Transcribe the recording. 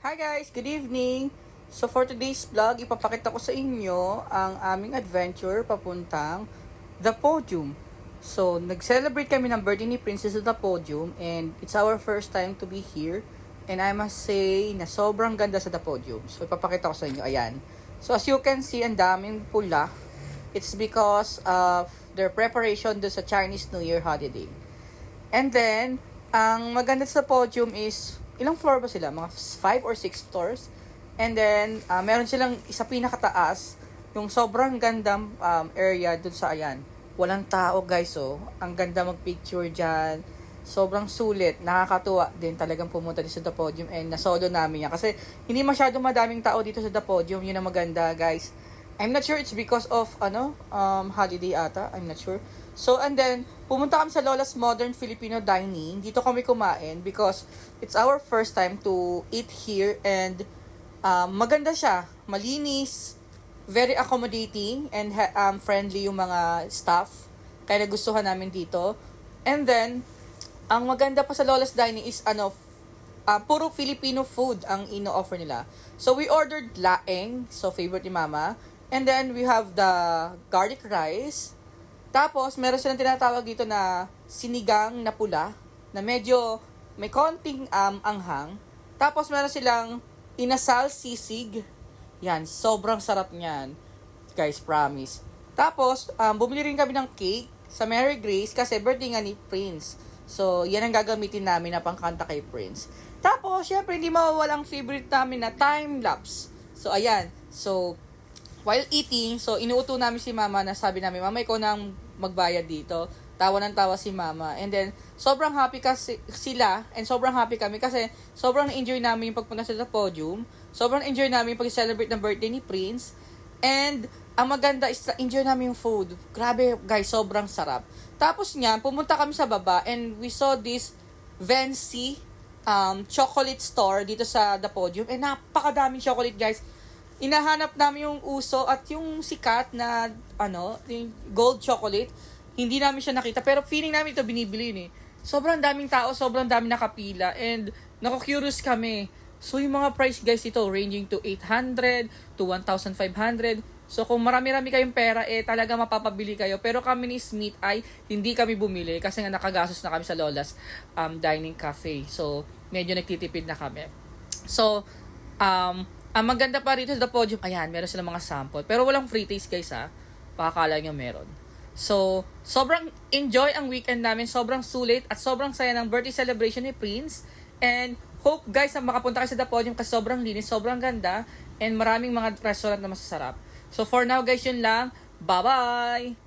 Hi guys! Good evening! So for today's vlog, ipapakita ko sa inyo ang aming adventure papuntang The Podium. So, nag-celebrate kami ng birthday ni Princess at The Podium and it's our first time to be here. And I must say na sobrang ganda sa The Podium. So, ipapakita ko sa inyo. Ayan. So, as you can see, ang daming pula. It's because of their preparation do sa Chinese New Year holiday. And then, ang maganda sa Podium is ilang floor ba sila? Mga 5 or 6 floors. And then, meron silang isa pinakataas, yung sobrang gandang area dun sa ayan. Walang tao guys, oh. Ang ganda mag-picture dyan. Sobrang sulit. Nakakatuwa din talagang pumunta dito sa The Podium and nasolo namin yan. Kasi hindi masyadong madaming tao dito sa The Podium. Yun ang maganda guys. I'm not sure it's because of holiday ata. I'm not sure. So, and then, pumunta kami sa Lola's Modern Filipino Dining. Dito kami kumain because it's our first time to eat here and maganda siya. Malinis, very accommodating, and friendly yung mga staff. Kaya nagustuhan namin dito. And then, ang maganda pa sa Lola's Dining is puro Filipino food ang ino-offer nila. So, we ordered laeng, so favorite ni Mama. And then, we have the garlic rice. Tapos, meron silang tinatawag dito na sinigang na pula, na medyo may konting anghang. Tapos, meron silang inasal sisig. Yan, sobrang sarap niyan. Guys, promise. Tapos, bumili rin kami ng cake sa Mary Grace kasi birthday nga ni Prince. So, yan ang gagamitin namin na pangkanta kay Prince. Tapos, syempre, hindi mawawalang favorite namin na time-lapse. So, ayan. So, while eating, so inuuto namin si Mama na sabi namin, Mama, ikaw nang magbayad dito. Tawa ng tawa si Mama. And then, sobrang happy kasi sila and sobrang happy kami kasi sobrang enjoy namin yung pagpunta sa The Podium. Sobrang enjoy namin yung pag-celebrate ng birthday ni Prince. And, ang maganda is enjoy namin yung food. Grabe, guys, sobrang sarap. Tapos niyan, pumunta kami sa baba and we saw this Vency chocolate store dito sa The Podium. And napakadaming chocolate, guys. Inahanap namin yung uso at yung sikat na yung gold chocolate. Hindi namin siya nakita pero feeling namin ito binibili yun eh. Sobrang daming tao, sobrang daming nakapila and naku-curious kami. So yung mga price guys ito ranging to 800 to 1,500. So kung marami-rami kayong pera talaga mapapabili kayo. Pero kami ni Smith ay hindi kami bumili kasi nga nakagastos na kami sa Lola's Dining Cafe. So medyo nagtitipid na kami. So ang maganda pa rito sa The Podium, ayan, meron silang mga sample. Pero walang free taste guys ha. Pakakala nyo meron. So, sobrang enjoy ang weekend namin. Sobrang sulit at sobrang saya ng birthday celebration ni Prince. And hope guys na makapunta kayo sa The Podium kasi sobrang linis, sobrang ganda. And maraming mga restaurant na masasarap. So for now guys, yun lang. Bye-bye!